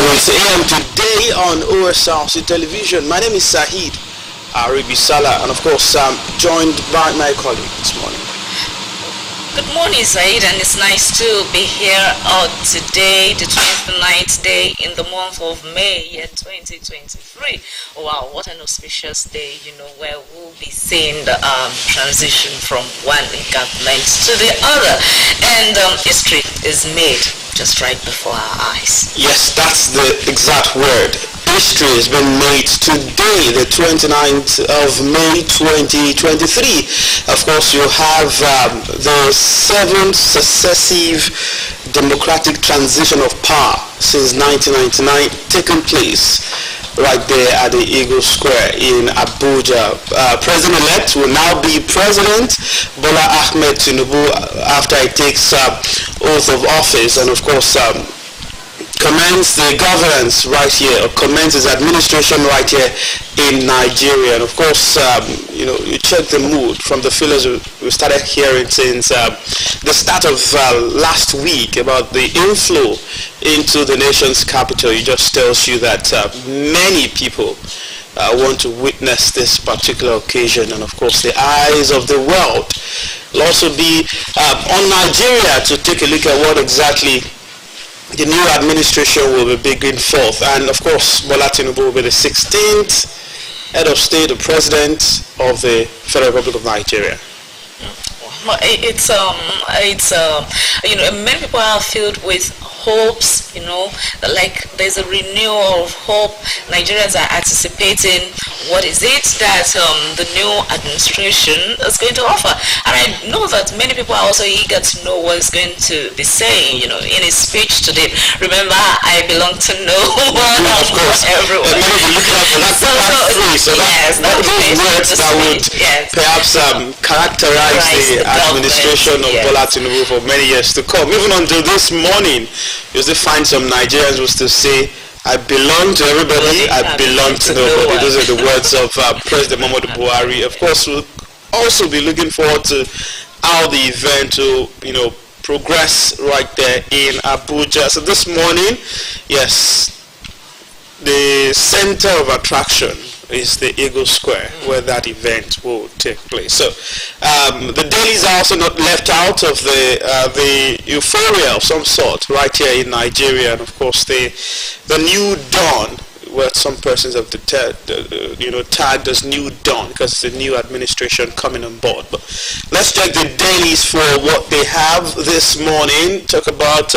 It's AM today on Osrc television. My name is Sahid Aribisala, and of course I'm joined by my colleague this morning. Good morning, Said, and it's nice to be here today, the 29th day in the month of May, year 2023. Wow, what an auspicious day, where we'll be seeing the transition from one government to the other. And history is made just right before our eyes. Yes, that's the exact word. History has been made today, the 29th of May 2023. Of course, you have the seventh successive democratic transition of power since 1999 taking place right there at the Eagle Square in Abuja. President-elect will now be President Bola Ahmed Tinubu after he takes oath of office, and of course commence the governance right here, or commence his administration right here in Nigeria. And of course, you check the mood from the feelers we started hearing since the start of last week about the inflow into the nation's capital. It just tells you that many people want to witness this particular occasion, and of course the eyes of the world will also be on Nigeria to take a look at what exactly the new administration will be bringing forth. And of course, Bola Tinubu will be the 16th head of state, the president of the Federal Republic of Nigeria. Many people are filled with hopes, like there's a renewal of hope. Nigerians are anticipating what is it that the new administration is going to offer. And I know that many people are also eager to know what it's going to be saying, in his speech today. Remember, I belong to no one, of course, everyone. That's those words that would perhaps characterize the administration of Bola Tinubu for many years to come. Even until this morning, you still find some Nigerians who still say, I belong to everybody, I belong to nobody. Those are the words of President Muhammadu Buhari. Of course, we'll also be looking forward to how the event will, progress right there in Abuja. So this morning, yes, the center of attraction is the Eagle Square, where that event will take place. So the dailies are also not left out of the euphoria of some sort right here in Nigeria, and of course the new dawn, what some persons have tagged as new dawn, because it's a new administration coming on board. But let's check the dailies for what they have this morning. Talk about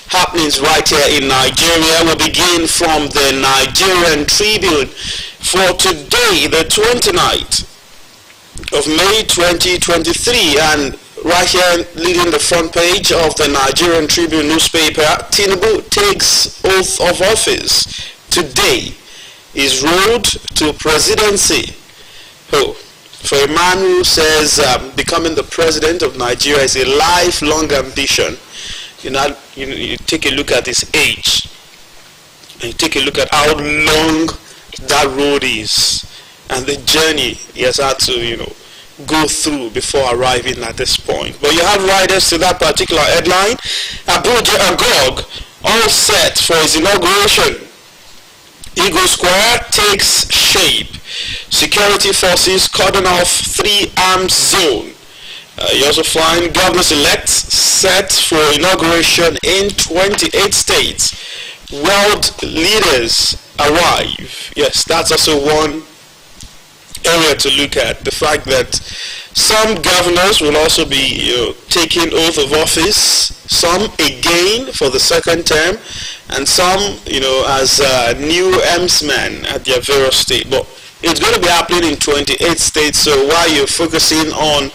happenings right here in Nigeria. We'll begin from the Nigerian Tribune for today, the 29th of May 2023, and right here leading the front page of the Nigerian Tribune newspaper, Tinubu takes oath of office today. His road to presidency. For a man who says becoming the president of Nigeria is a lifelong ambition, you take a look at his age, and you take a look at how long that road is, and the journey he has had to go through before arriving at this point. But you have riders to that particular headline. Abuja agog, all set for his inauguration. Eagle Square takes shape. Security forces cordon off 3 armed zone. You also find governors-elect set for inauguration in 28 states. World leaders arrive. Yes, that's also one area to look at. The fact that some governors will also be taking oath of office, some again for the second term, and some as new emsmen at their various state. But it's going to be happening in 28 states, so while you're focusing on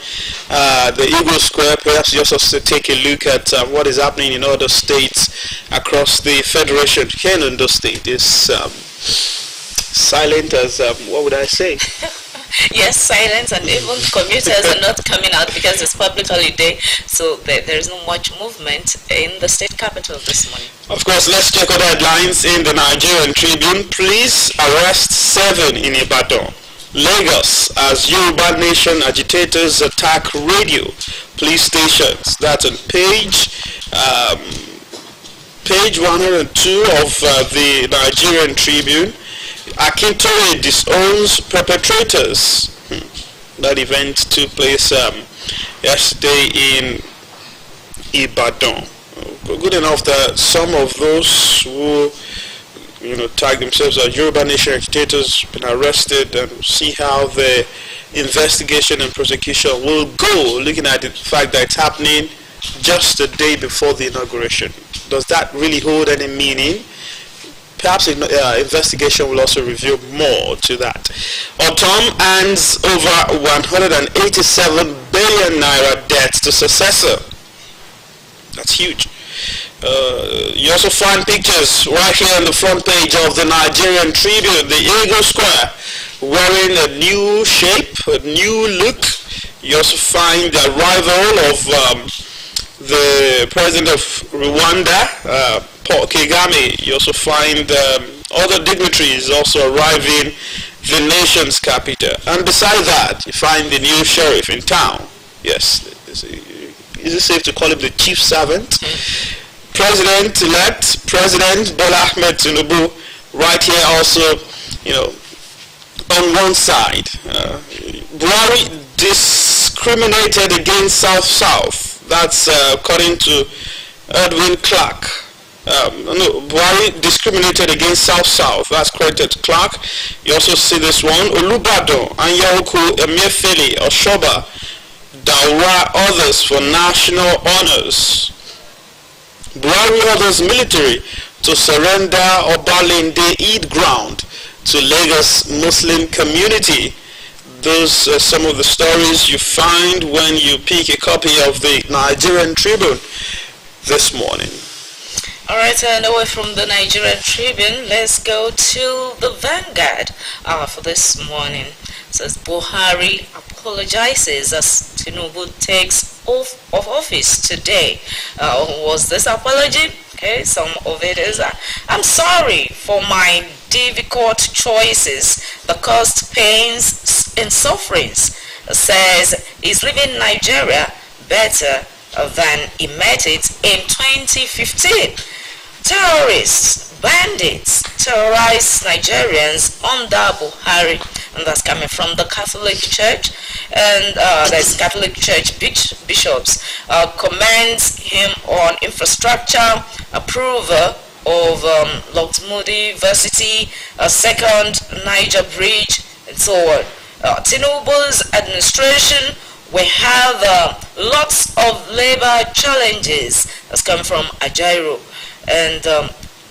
the Eagle Square, perhaps you also take a look at what is happening in other states across the Federation. Here in Ondo State is silent as, what would I say? Yes, silence, and even commuters are not coming out because it's public holiday, so there's not much movement in the state capital this morning. Of course, let's check other headlines in the Nigerian Tribune. Police arrest 7 in Ibadan. Lagos, as Yoruba Nation agitators attack radio, police stations. That's on page page 102 of the Nigerian Tribune, Akintoye disowns perpetrators. That event took place yesterday in Ibadan. Good enough that some of those who tag themselves as Yoruba Nation agitators been arrested, and see how the investigation and prosecution will go, looking at the fact that it's happening just a day before the inauguration. Does that really hold any meaning? Perhaps investigation will also reveal more to that. Otom hands over 187 billion naira debt to successor. That's huge. You also find pictures right here on the front page of the Nigerian Tribune, the Eagle Square, wearing a new shape, a new look. You also find the arrival of the president of Rwanda, Paul Kagame. You also find other dignitaries also arriving the nation's capital. And beside that, you find the new sheriff in town. Yes, is it safe to call him the chief servant? President-elect, President Bola Ahmed Tinubu, right here also, on one side. Buhari discriminated against South-South. That's according to Edwin Clark. Buhari discriminated against South-South. That's credited to Clark. You also see this one. Olubadon, Anyaoku, Emefiele, Oshoba, Daura, others for national honors. Buhari orders military to surrender Obalende Eid ground to Lagos Muslim community. Those are some of the stories you find when you pick a copy of the Nigerian Tribune this morning. Alright, and away from the Nigerian Tribune, let's go to the Vanguard for this morning. It says Buhari apologizes as Tinubu takes off of office today. Was this apology? Okay, some of it is I'm sorry for my difficult choices that caused pains and sufferings. Says he's leaving Nigeria better than he met it in 2015. Terrorists, bandits, terrorize Nigerians under Buhari, and that's coming from the Catholic Church. And there's Catholic Church bishops commends him on infrastructure, approval of Lockwood University, second Niger Bridge, and so on. Tinubu's administration will have lots of labor challenges. That's coming from Ajairo. And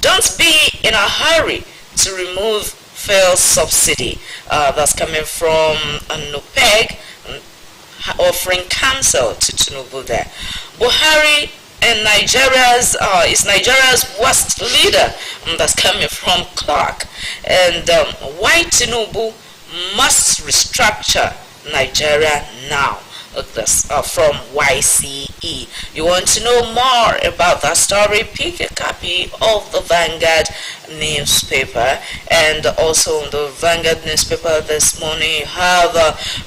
don't be in a hurry to remove fuel subsidy. That's coming from NUPEG, offering counsel to Tinubu there. Buhari and is Nigeria's worst leader. That's coming from Clark. And why Tinubu must restructure Nigeria now. This from YCE. You want to know more about that story? Pick a copy of the Vanguard newspaper. And also the Vanguard newspaper this morning, you have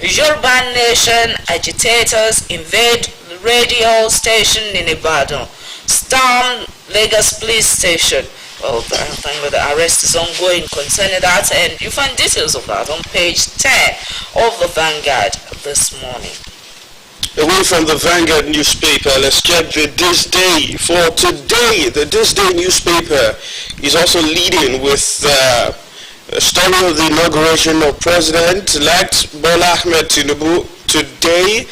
Yoruba Nation agitators invade radio station in Ibadan, storm Lagos police station. Well, thank God the arrest is ongoing concerning that, and you find details of that on page 10 of the Vanguard this morning. Away from the Vanguard newspaper, let's check the This Day for today. The This Day newspaper is also leading with a story of the inauguration of President-elect Bola Ahmed Tinubu. Today,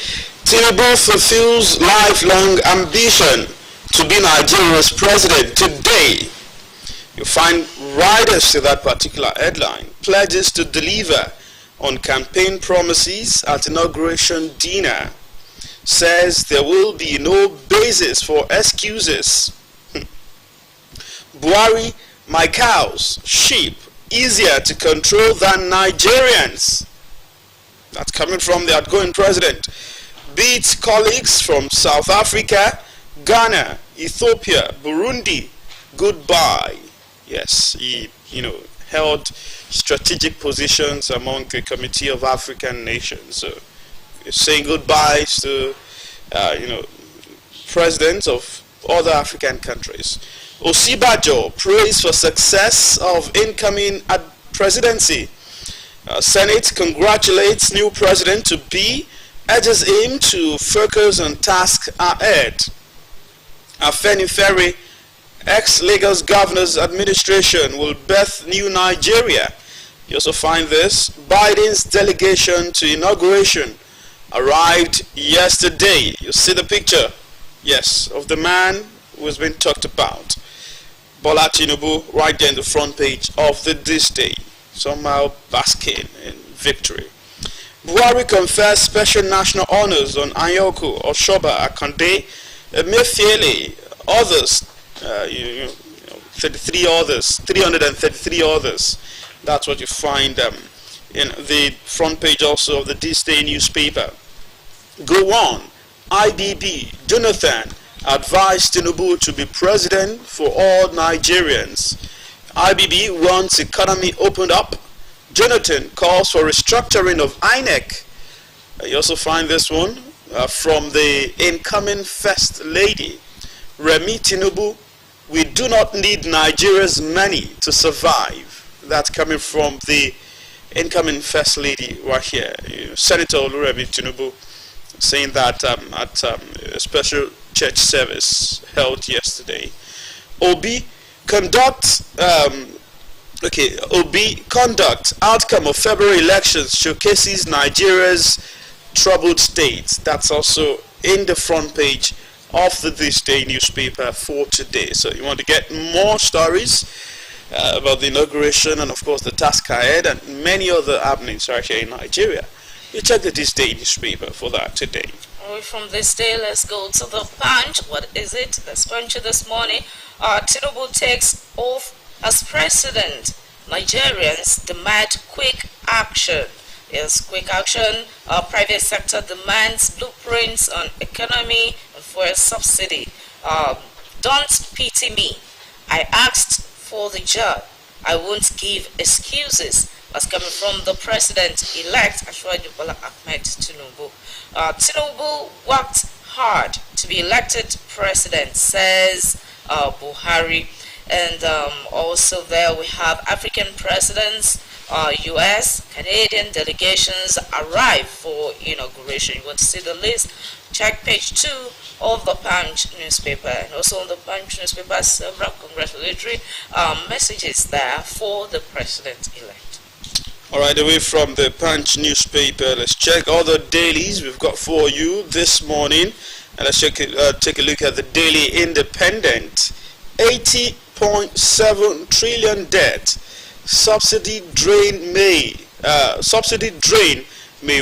Tinubu fulfills lifelong ambition to be Nigeria's president. Today, you find riders to that particular headline. Pledges to deliver on campaign promises at inauguration dinner. Says there will be no basis for excuses. Buhari, my cows, sheep, easier to control than Nigerians. That's coming from the outgoing president. Beats colleagues from South Africa, Ghana, Ethiopia, Burundi, goodbye. Yes, he, held strategic positions among the Committee of African Nations. So, saying goodbyes to, presidents of other African countries. Osibajo prays for success of incoming presidency. Senate congratulates new president to be, urges him to focus on tasks ahead. Afenifere ex-Lagos Governor's administration will birth new Nigeria. You also find this. Biden's delegation to inauguration arrived yesterday. You see the picture, yes, of the man who has been talked about. Bola Tinubu right there in the front page of This Day, somehow basking in victory. Buhari confers special national honors on Anyaoku, Oshoba, Akande, Emefiele, others, 33 others, 333 others. That's what you find in the front page also of This Day newspaper. Go on. IBB, Jonathan advised Tinubu to be president for all Nigerians. IBB wants economy opened up. Jonathan calls for restructuring of INEC. You also find this one from the incoming First Lady, Remi Tinubu. We do not need Nigeria's money to survive. That's coming from the incoming First Lady right here, Senator Remi Tinubu, saying that at a special church service held yesterday. Obi conduct outcome of February elections showcases Nigeria's troubled state. That's also in the front page of This Day newspaper for today. So you want to get more stories about the inauguration and of course the task ahead and many other happenings right here in Nigeria, you check This Day newspaper for that today. From This Day, let's go to the Punch. What is it? The Punch this morning. Tinubu takes oath as president. Nigerians demand quick action. Yes, quick action. Private sector demands blueprints on economy and fuel subsidy. Don't pity me. I asked for the job. I won't give excuses. That's coming from the president-elect, Ashwaju Bola Ahmed Tinubu. Tinubu worked hard to be elected president, says Buhari. And also there we have African presidents, US, Canadian delegations arrive for inauguration. You want to see the list? Check page 2 of the Punch newspaper. And also on the Punch newspaper, several congratulatory messages there for the president-elect. Alright, away from the Punch newspaper, let's check all the dailies we've got for you this morning. And let's take a look at the Daily Independent. 80.7 trillion debt. Subsidy drain may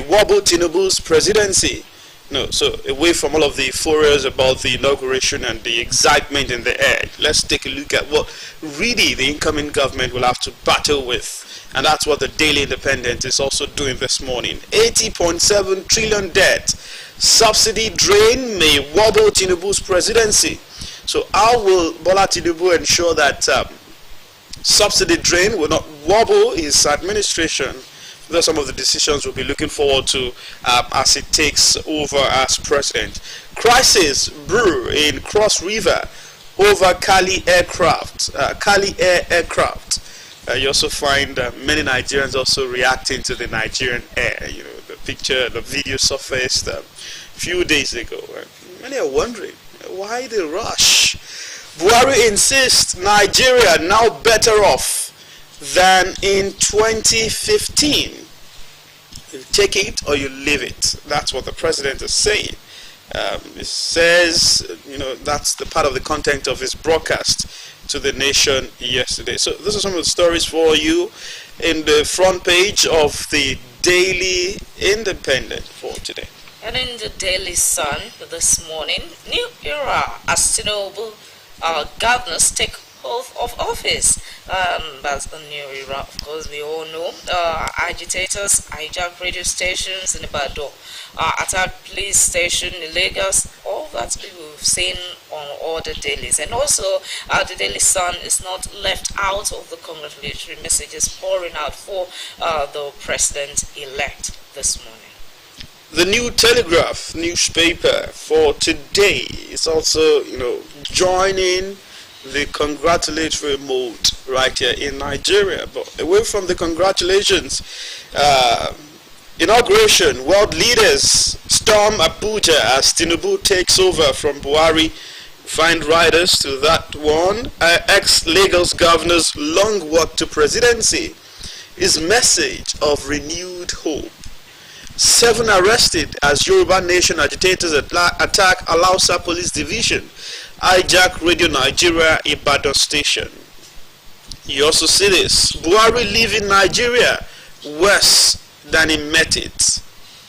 wobble Tinubu's presidency. No, so away from all of the furors about the inauguration and the excitement in the air, let's take a look at what really the incoming government will have to battle with. And that's what the Daily Independent is also doing this morning. 80.7 trillion debt. Subsidy drain may wobble Tinubu's presidency. So how will Bola Tinubu ensure that subsidy drain will not wobble his administration? Those are some of the decisions we'll be looking forward to as it takes over as president. Crisis brew in Cross River over Kali Air aircraft. You also find many Nigerians also reacting to the Nigerian air. The video surfaced a few days ago. Many are wondering, why the rush? Buhari insists Nigeria now better off than in 2015. You take it or you leave it. That's what the president is saying. It says, that's the part of the content of his broadcast to the nation yesterday. So those are some of the stories for you in the front page of the Daily Independent for today. And in the Daily Sun this morning, new era as Tinubu governors take oath of office. That's a new era, of course, we all know. Agitators hijack radio stations in Ibadan, attack police station in Lagos. All that we've seen on all the dailies. And also, the Daily Sun is not left out of the congratulatory messages pouring out for the president-elect this morning. The New Telegraph newspaper for today is also, joining the congratulatory mode right here in Nigeria. But away from the congratulations, inauguration, world leaders storm Abuja as Tinubu takes over from Buhari. Find riders to that one. Ex-Lagos governor's long walk to presidency. His message of renewed hope. 7 arrested as Yoruba Nation agitators attack Alausa Police Division. Hijack Radio Nigeria Ibadan station. You also see this. Buhari leaving Nigeria worse than he met it.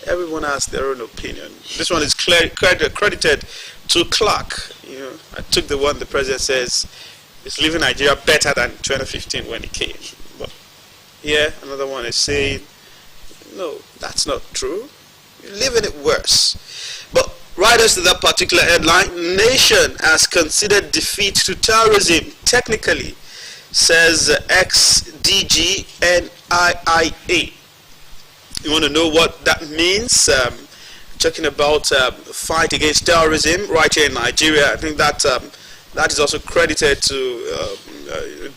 Everyone has their own opinion. This one is credited to Clark. You know, I took the one the president says is leaving Nigeria better than 2015 when he came. But here another one is saying, no, that's not true. You're leaving it worse. But writers to that particular headline, nation has considered defeat to terrorism technically, says ex-DG NIIA. You want to know what that means? Talking about fight against terrorism right here in Nigeria. I think that that is also credited to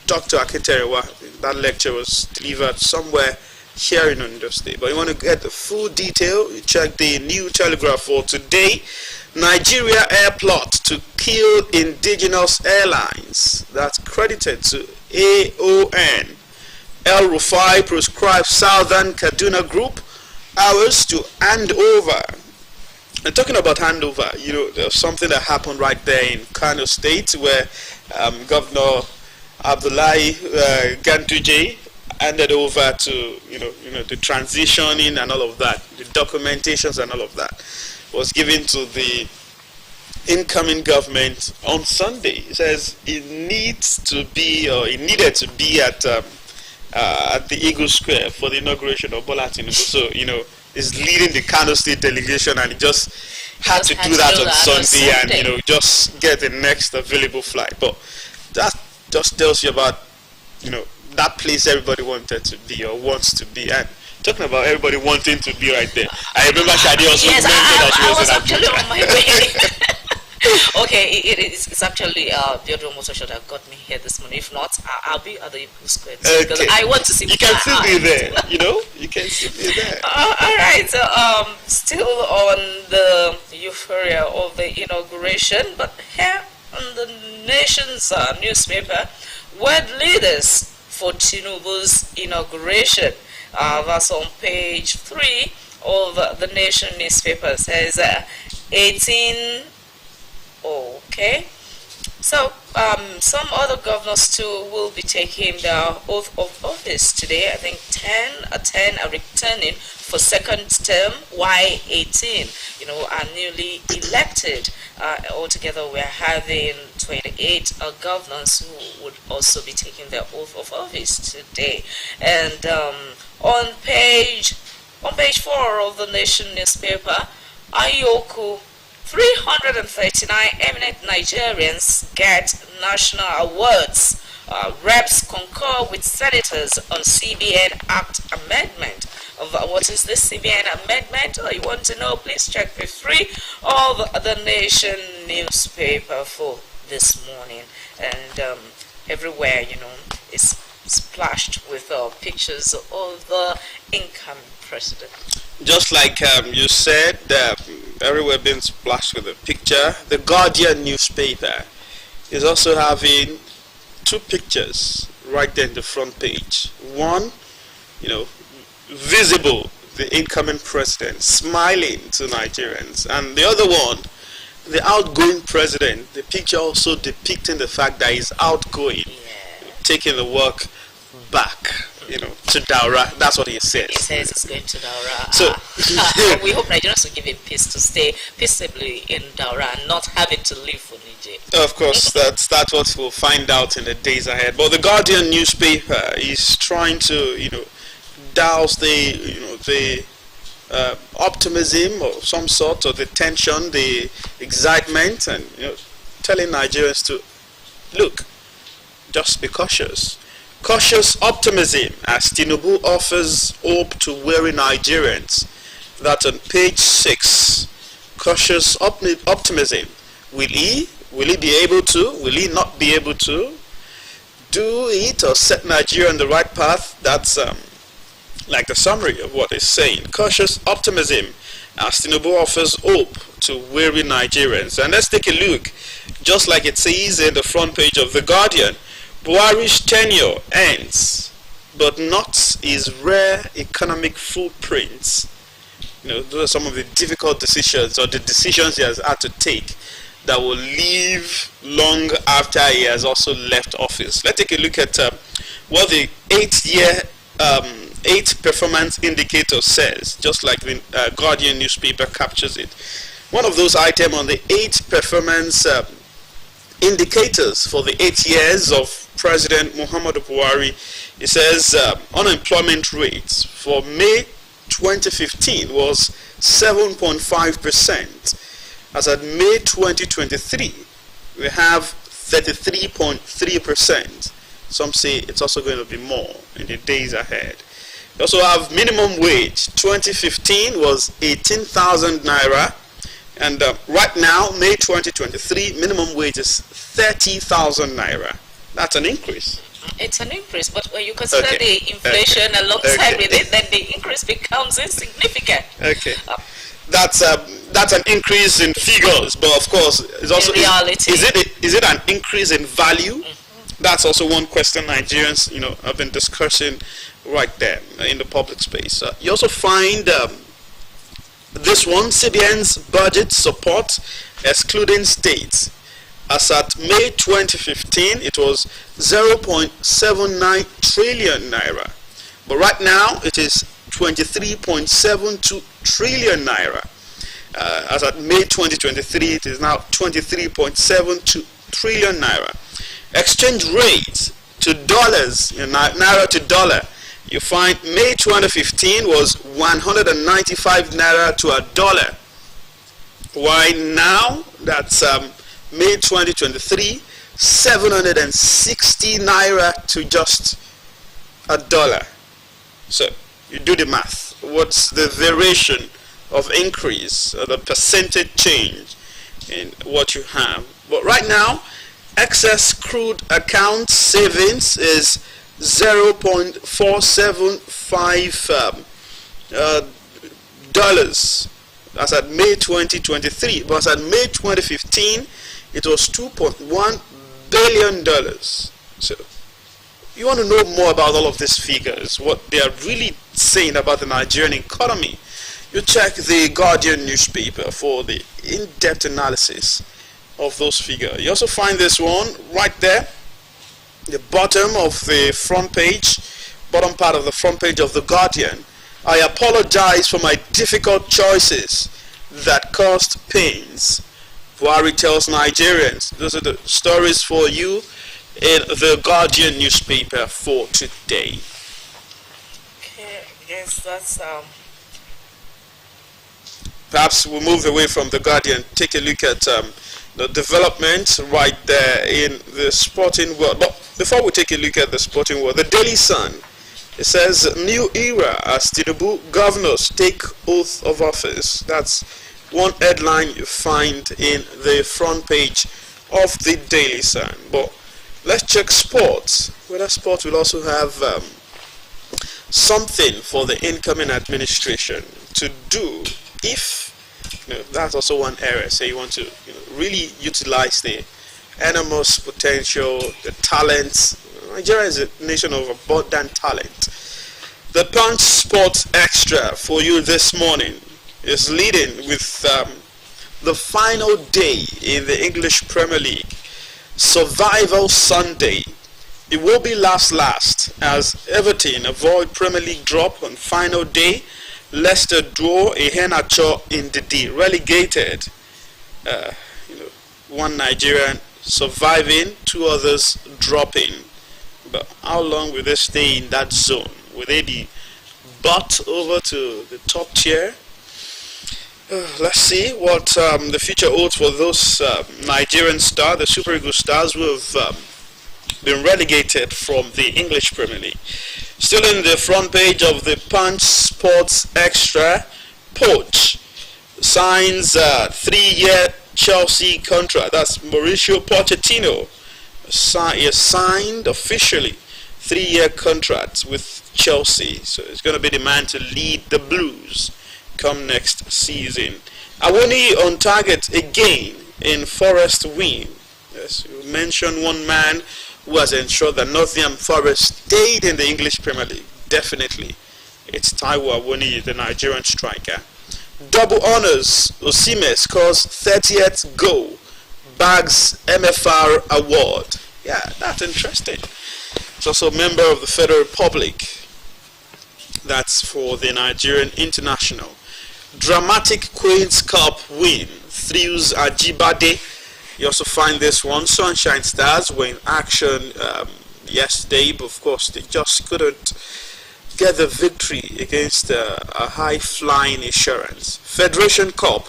Dr. Akinterewa. That lecture was delivered somewhere here in Ondo State. But you want to get the full detail, you check the New Telegraph for today. Nigeria air plot to kill indigenous airlines. That's credited to AON. El Rufai proscribes Southern Kaduna Group hours to hand over. And talking about handover, you know, there's something that happened right there in Kano State where Governor Abdullahi Ganduje handed over to you know the transitioning and all of that, the documentations and all of that was given to the incoming government on Sunday. It says it needs to be, or it needed to be at the Eagle Square for the inauguration of Bola Tinubu. So is leading the Kano State delegation, and he just had to do that on Sunday, and just get the next available flight. But that just tells you about that place everybody wanted to be or wants to be. And talking about everybody wanting to be right there, I remember Shadi also mentioned that she was actually on my way. Okay, it's actually Theodore Motosho that got me here this morning. If not, I'll be at the Eagle Square too, because I want to see. You can still be there, you can still be there. All right, so still on the euphoria of the inauguration, but here on the Nation's newspaper, world leaders for Tinubu's inauguration. That's on page 3 of the Nation newspaper. Says 18. Okay, so some other governors too will be taking their oath of office today. I think 10 are returning for second term, while 18 are newly elected. Altogether we're having 28 governors who would also be taking their oath of office today. And on page 4 of the Nation newspaper, Ayoku, 339 eminent Nigerians get national awards. Reps concur with senators on CBN Act amendment. What is this CBN amendment? You want to know? Please check page 3 of the Nation newspaper for this morning. And everywhere, is splashed with pictures of the incoming president. Just like you said, everywhere being splashed with a picture. The Guardian newspaper is also having 2 pictures right there in the front page. One, visible, the incoming president smiling to Nigerians, and the other one, the outgoing president. The picture also depicting the fact that he's outgoing, taking the work back. To Daura. That's what he says. He says it's going to Daura. So we hope Nigerians will give him peace to stay peaceably in Daura and not having to leave for Niger. Of course, that's what we'll find out in the days ahead. But the Guardian newspaper is trying to, douse the optimism of some sort, or the tension, the excitement, and telling Nigerians to look, just be cautious. Cautious optimism as Tinubu offers hope to weary Nigerians. That's on page 6. Cautious optimism. Will he will he be able to? Will he not be able to do it or set Nigeria on the right path? That's like the summary of what it's saying. Cautious optimism as Tinubu offers hope to weary Nigerians. And let's take a look, just like it says in the front page of The Guardian. Buhari's tenure ends, but not his rare economic footprints. Those are some of the difficult decisions, or the decisions he has had to take, that will live long after he has also left office. Let's take a look at what the 8 performance indicator says, just like the Guardian newspaper captures it. One of those items on the 8 performance indicators for the 8 years of President Muhammadu Buhari, it says unemployment rates for May 2015 was 7.5%. As at May 2023, we have 33.3%. Some say it's also going to be more in the days ahead. We also have minimum wage. 2015 was 18,000 naira, and right now, May 2023, minimum wage is 30,000 naira. That's an increase. It's an increase, but when you consider the inflation alongside with it, then the increase becomes insignificant. Okay. That's an increase in figures, but of course, it's also in reality. Is it an increase in value? That's also one question Nigerians, have been discussing right there in the public space. You also find this one, CBN's budget support excluding states. As at May 2015, it was 0.79 trillion naira. But right now, it is 23.72 trillion naira. As at May 2023, it is now 23.72 trillion naira. Exchange rate to dollars, naira to dollar, you find May 2015 was 195 naira to a dollar. Why now? That's May 2023, 760 naira to just a dollar. So you do the math. What's the variation of increase, the percentage change in what you have? But right now, excess crude account savings is 0.475 dollars. That's at May 2023. But as at May 2015, it was $2.1 billion. So you want to know more about all of these figures, what they are really saying about the Nigerian economy, you check the Guardian newspaper for the in-depth analysis of those figures. You also find this one right there, the bottom of the front page, bottom part of the front page of the Guardian. I apologize for my difficult choices that caused pains. Buhari tells Nigerians. Those are the stories for you in the Guardian newspaper for today. Okay, yes, that's Perhaps we'll move away from the Guardian, take a look at the development right there in the sporting world. But before we take a look at the sporting world, the Daily Sun, it says new era as Tinubu governors take oath of office. That's one headline you find in the front page of the Daily Sun. But let's check sports. Whether sports will also have something for the incoming administration to do. If that's also one area. Say you want to really utilize the enormous potential, the talents. Nigeria is a nation of abundant talent. The Punch Sports Extra for you this morning is leading with the final day in the English Premier League, Survival Sunday. It will be last as Everton avoid Premier League drop on final day. Leicester draw a Henacho in the D, relegated. One Nigerian surviving, two others dropping. But how long will they stay in that zone? Will they be bought over to the top tier? Let's see what the future holds for those Nigerian stars, the Super Eagles stars who have been relegated from the English Premier League. Still in the front page of the Punch Sports Extra, Poach signs a 3-year Chelsea contract. That's Mauricio Pochettino. He has signed officially 3-year contract with Chelsea. So it's going to be the man to lead the Blues come next season. Awoni on target again in Forest win. Yes, you mentioned one man who has ensured that Nottingham Forest stayed in the English Premier League. Definitely. It's Taiwo Awoni, the Nigerian striker. Double honors. Osimhen scores 30th goal. Bags MFR award. Yeah, that's interesting. He's also a member of the Federal Republic. That's for the Nigerian international. Dramatic Queen's Cup win. Thrills Ajibade. You also find this one. Sunshine Stars were in action yesterday, but of course they just couldn't get the victory against a high-flying Insurance. Federation Cup.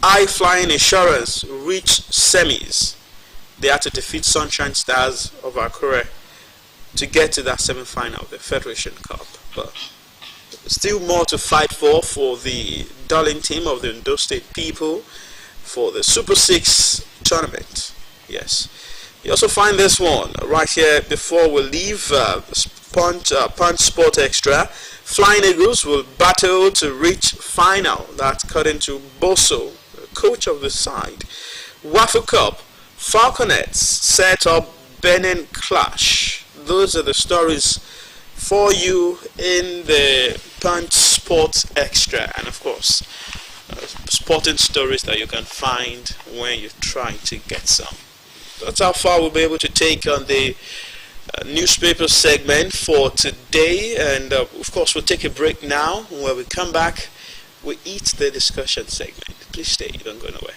High-flying Insurance reached semis. They had to defeat Sunshine Stars of Akure to get to that semi-final of the Federation Cup. But still more to fight for the darling team of the Ondo State people for the Super 6 tournament. Yes. You also find this one right here before we leave Punch Sport Extra. Flying Eagles will battle to reach final. That's according to Boso, coach of the side. Waffle Cup. Falconets set up Benin clash. Those are the stories for you in the Punch Sport Extra, and of course sporting stories that you can find when you try to get some. That's how far we'll be able to take on the newspaper segment for today, and of course we'll take a break now. When we come back, we eat the discussion segment. Please stay, don't go nowhere.